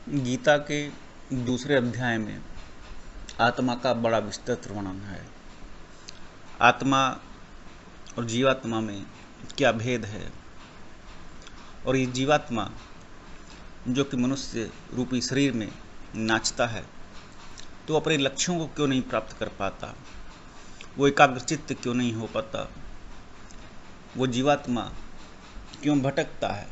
गीता के दूसरे अध्याय में आत्मा का बड़ा विस्तृत वर्णन है। आत्मा और जीवात्मा में क्या भेद है और ये जीवात्मा जो कि मनुष्य रूपी शरीर में नाचता है तो अपने लक्ष्यों को क्यों नहीं प्राप्त कर पाता, वो एकाग्रचित्त क्यों नहीं हो पाता, वो जीवात्मा क्यों भटकता है,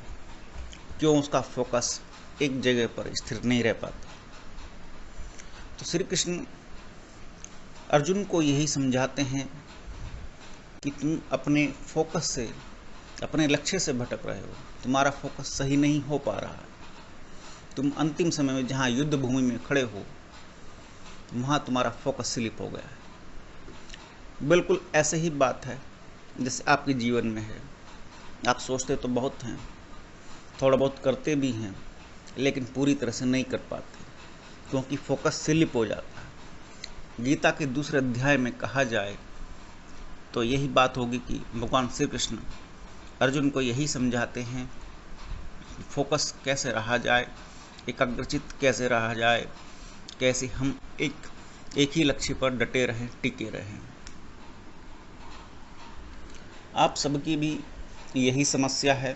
क्यों उसका फोकस एक जगह पर स्थिर नहीं रह पाता। तो श्री कृष्ण अर्जुन को यही समझाते हैं कि तुम अपने फोकस से, अपने लक्ष्य से भटक रहे हो, तुम्हारा फोकस सही नहीं हो पा रहा है। तुम अंतिम समय में जहाँ युद्ध भूमि में खड़े हो वहाँ तुम्हारा फोकस स्लिप हो गया है। बिल्कुल ऐसे ही बात है जैसे आपके जीवन में है। आप सोचते तो बहुत हैं, थोड़ा बहुत करते भी हैं, लेकिन पूरी तरह से नहीं कर पाते क्योंकि फोकस स्लिप हो जाता है। गीता के दूसरे अध्याय में कहा जाए तो यही बात होगी कि भगवान श्री कृष्ण अर्जुन को यही समझाते हैं कि फोकस कैसे रहा जाए, एकाग्रचित्त कैसे रहा जाए, कैसे हम एक ही लक्ष्य पर डटे रहें, टिके रहें। आप सबकी भी यही समस्या है,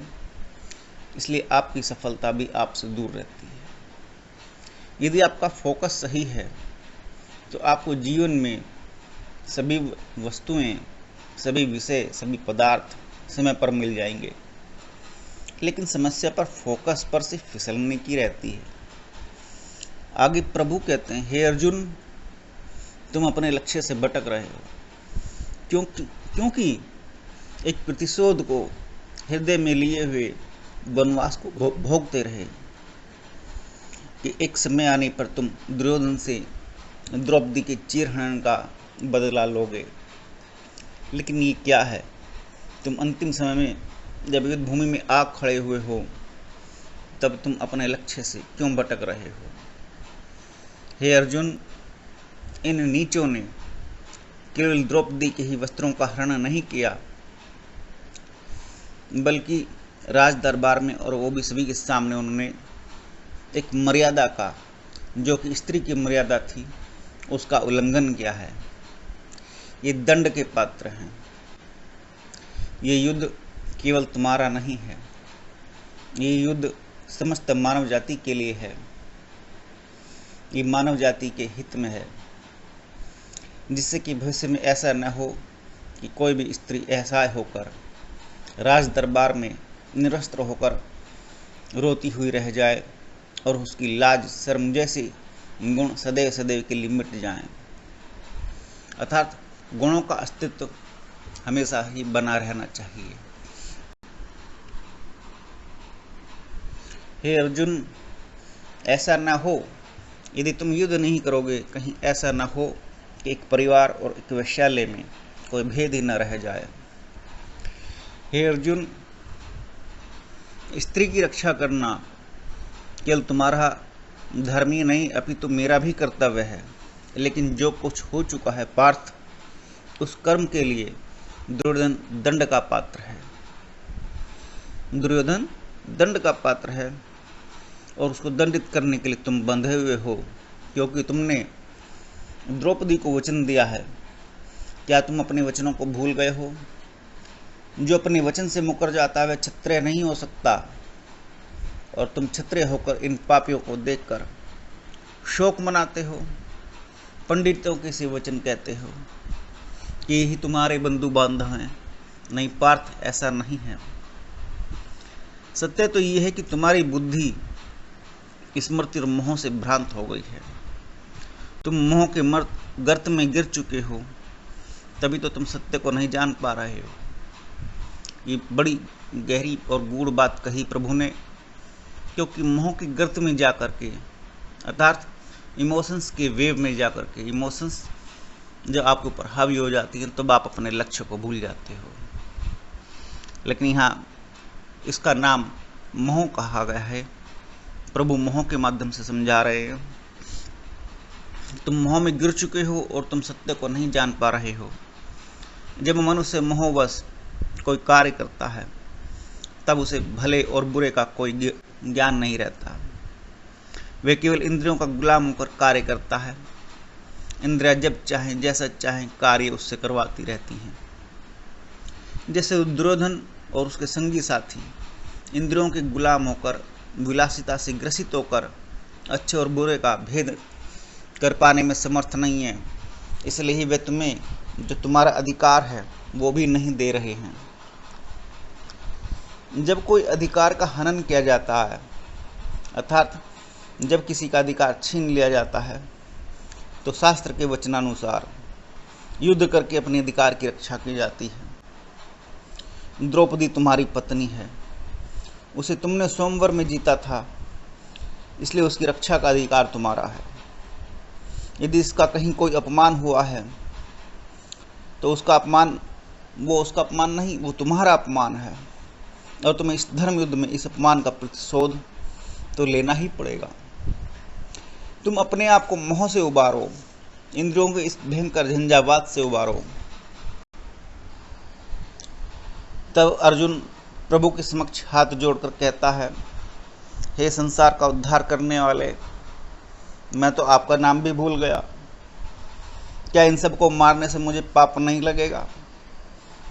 इसलिए आपकी सफलता भी आपसे दूर रहती है। यदि आपका फोकस सही है तो आपको जीवन में सभी वस्तुएं, सभी विषय, सभी पदार्थ समय पर मिल जाएंगे, लेकिन समस्या पर फोकस पर से फिसलने की रहती है। आगे प्रभु कहते हैं, हे अर्जुन, तुम अपने लक्ष्य से भटक रहे हो क्योंकि एक प्रतिशोध को हृदय में लिए हुए वनवास को भोगते रहे कि एक समय आने पर तुम दुर्योधन से द्रौपदी के चीरहरण का बदला लोगे। लेकिन ये क्या है, तुम अंतिम समय में जब युद्ध भूमि में आग खड़े हुए हो तब तुम अपने लक्ष्य से क्यों भटक रहे हो। हे अर्जुन, इन नीचों ने केवल द्रौपदी के ही वस्त्रों का हरण नहीं किया, बल्कि राज दरबार में और वो भी सभी के सामने उन्होंने एक मर्यादा का, जो कि स्त्री की मर्यादा थी, उसका उल्लंघन किया है। ये दंड के पात्र हैं। ये युद्ध केवल तुम्हारा नहीं है, ये युद्ध समस्त मानव जाति के लिए है। ये मानव जाति के हित में है, जिससे कि भविष्य में ऐसा न हो कि कोई भी स्त्री असहाय होकर राज दरबार में निरस्त्र होकर रोती हुई रह जाए और उसकी लाज शर्म जैसे गुण सदैव सदैव के लिए मिट जाएं। अर्थात गुणों का अस्तित्व हमेशा ही बना रहना चाहिए। हे अर्जुन, ऐसा ना हो, यदि तुम युद्ध नहीं करोगे, कहीं ऐसा ना हो कि एक परिवार और एक वेश्यालय में कोई भेद ही न रह जाए। हे अर्जुन, स्त्री की रक्षा करना केवल तुम्हारा धर्म ही नहीं अपितु मेरा भी कर्तव्य है। लेकिन जो कुछ हो चुका है पार्थ, उस कर्म के लिए दुर्योधन दंड का पात्र है। दुर्योधन दंड का पात्र है और उसको दंडित करने के लिए तुम बंधे हुए हो, क्योंकि तुमने द्रौपदी को वचन दिया है। क्या तुम अपने वचनों को भूल गए हो? जो अपने वचन से मुकर जाता है वह क्षत्रिय नहीं हो सकता, और तुम क्षत्रिय होकर इन पापियों को देखकर शोक मनाते हो। पंडितों के से वचन कहते हो कि यही तुम्हारे बंधु बांधव हैं। नहीं पार्थ, ऐसा नहीं है। सत्य तो यह है कि तुम्हारी बुद्धि स्मृति और मोह से भ्रांत हो गई है। तुम मोह के गर्त में गिर चुके हो, तभी तो तुम सत्य को नहीं जान पा रहे हो। ये बड़ी गहरी और गूढ़ बात कही प्रभु ने, क्योंकि मोह के गर्त में जा कर के, अर्थात इमोशंस के वेव में जा कर के, इमोशंस जब आपके ऊपर हावी हो जाती हैं तब आप अपने लक्ष्य को भूल जाते हो। लेकिन यहाँ इसका नाम मोह कहा गया है। प्रभु मोह के माध्यम से समझा रहे हैं, तुम मोह में गिर चुके हो और तुम सत्य को नहीं जान पा रहे हो। जब मनुष्य मोहवश कोई कार्य करता है तब उसे भले और बुरे का कोई ज्ञान नहीं रहता। वे केवल इंद्रियों का गुलाम होकर कार्य करता है। इंद्रियां जब चाहें जैसा चाहें कार्य उससे करवाती रहती हैं। जैसे दुर्योधन और उसके संगी साथी इंद्रियों के गुलाम होकर विलासिता से ग्रसित होकर अच्छे और बुरे का भेद कर पाने में समर्थ नहीं है, इसलिए ही वे तुम्हें जो तुम्हारा अधिकार है वो भी नहीं दे रहे हैं। जब कोई अधिकार का हनन किया जाता है, अर्थात जब किसी का अधिकार छीन लिया जाता है, तो शास्त्र के वचनानुसार युद्ध करके अपने अधिकार की रक्षा की जाती है। द्रौपदी तुम्हारी पत्नी है, उसे तुमने स्वयंवर में जीता था, इसलिए उसकी रक्षा का अधिकार तुम्हारा है। यदि इसका कहीं कोई अपमान हुआ है तो उसका अपमान नहीं, वो तुम्हारा अपमान है, और तुम्हें इस धर्म युद्ध में इस अपमान का प्रतिशोध तो लेना ही पड़ेगा। तुम अपने आप को मोह से उबारो, इंद्रियों के इस भयंकर झंझावात से उबारो। तब अर्जुन प्रभु के समक्ष हाथ जोड़कर कहता है, हे संसार का उद्धार करने वाले, मैं तो आपका नाम भी भूल गया। क्या इन सबको मारने से मुझे पाप नहीं लगेगा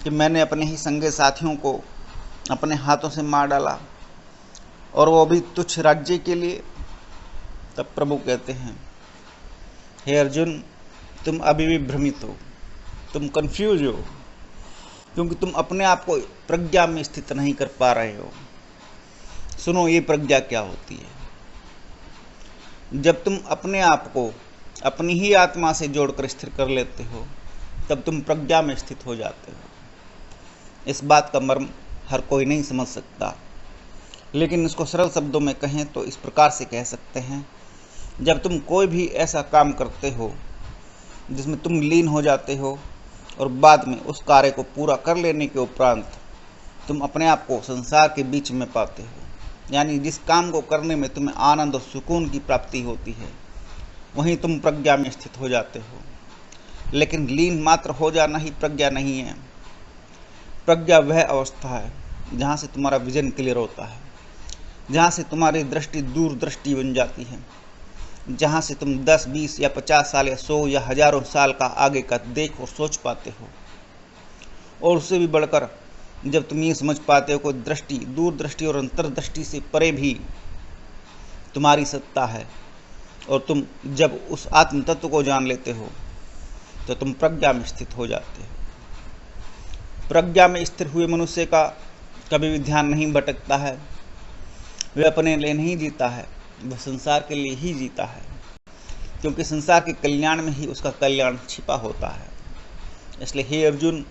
कि मैंने अपने ही संगे साथियों को अपने हाथों से मार डाला, और वो भी तुच्छ राज्य के लिए? तब प्रभु कहते हैं, हे अर्जुन, तुम अभी भी भ्रमित हो, तुम कंफ्यूज हो, क्योंकि तुम अपने आप को प्रज्ञा में स्थित नहीं कर पा रहे हो। सुनो, ये प्रज्ञा क्या होती है। जब तुम अपने आप को अपनी ही आत्मा से जोड़कर स्थिर कर लेते हो, तब तुम प्रज्ञा में स्थित हो जाते हो। इस बात का मर्म हर कोई नहीं समझ सकता, लेकिन इसको सरल शब्दों में कहें तो इस प्रकार से कह सकते हैं, जब तुम कोई भी ऐसा काम करते हो जिसमें तुम लीन हो जाते हो, और बाद में उस कार्य को पूरा कर लेने के उपरांत तुम अपने आप को संसार के बीच में पाते हो, यानी जिस काम को करने में तुम्हें आनंद और सुकून की प्राप्ति होती है, वहीं तुम प्रज्ञा में स्थित हो जाते हो। लेकिन लीन मात्र हो जाना ही प्रज्ञा नहीं है। प्रज्ञा वह अवस्था है जहाँ से तुम्हारा विजन क्लियर होता है, जहाँ से तुम्हारी दृष्टि दूरदृष्टि बन जाती है, जहाँ से तुम 10, 20 या 50 साल या 100 या हजारों साल का आगे का देख और सोच पाते हो। और उससे भी बढ़कर जब तुम ये समझ पाते हो कि दृष्टि, दूरदृष्टि और अंतर्दृष्टि से परे भी तुम्हारी सत्ता है, और तुम जब उस आत्म तत्व को जान लेते हो, तो तुम प्रज्ञा में स्थित हो जाते हो। प्रज्ञा में स्थिर हुए मनुष्य का कभी भी ध्यान नहीं भटकता है। वह अपने लिए नहीं जीता है, वह संसार के लिए ही जीता है, क्योंकि संसार के कल्याण में ही उसका कल्याण छिपा होता है। इसलिए हे अर्जुन,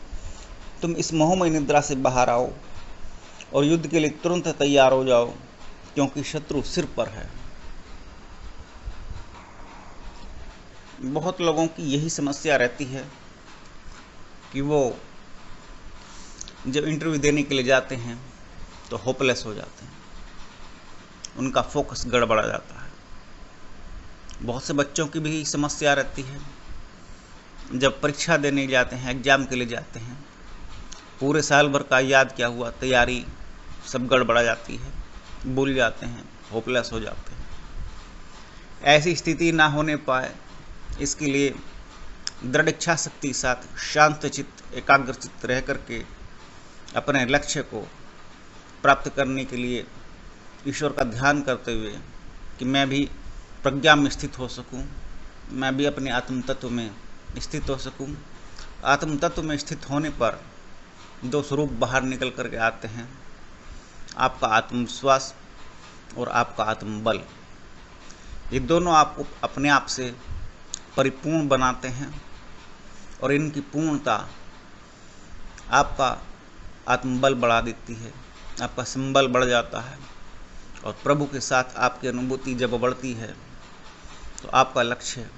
तुम इस मोहमय निद्रा से बाहर आओ और युद्ध के लिए तुरंत तैयार हो जाओ, क्योंकि शत्रु सिर पर है। बहुत लोगों की यही समस्या रहती है कि वो जब इंटरव्यू देने के लिए जाते हैं तो होपलेस हो जाते हैं, उनका फोकस गड़बड़ा जाता है। बहुत से बच्चों की भी समस्या रहती है, जब परीक्षा देने जाते हैं, एग्जाम के लिए जाते हैं, पूरे साल भर का याद किया हुआ तैयारी सब गड़बड़ा जाती है, भूल जाते हैं, होपलेस हो जाते हैं। ऐसी स्थिति ना होने पाए, इसके लिए दृढ़ इच्छा शक्ति के साथ शांत चित्त, एकाग्र चित्त रह करके अपने लक्ष्य को प्राप्त करने के लिए ईश्वर का ध्यान करते हुए कि मैं भी प्रज्ञा में स्थित हो सकूं, मैं भी अपने आत्म तत्व में स्थित हो सकूं। आत्म तत्व में स्थित होने पर दो स्वरूप बाहर निकल करके आते हैं, आपका आत्मविश्वास और आपका आत्मबल। ये दोनों आपको अपने आप से परिपूर्ण बनाते हैं, और इनकी पूर्णता आपका आत्मबल बढ़ा देती है, आपका संबल बढ़ जाता है, और प्रभु के साथ आपकी अनुभूति जब बढ़ती है तो आपका लक्ष्य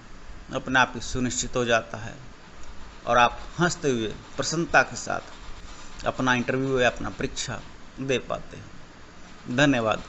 अपने आप ही सुनिश्चित हो जाता है, और आप हंसते हुए प्रसन्नता के साथ अपना इंटरव्यू या अपना परीक्षा दे पाते हैं। धन्यवाद।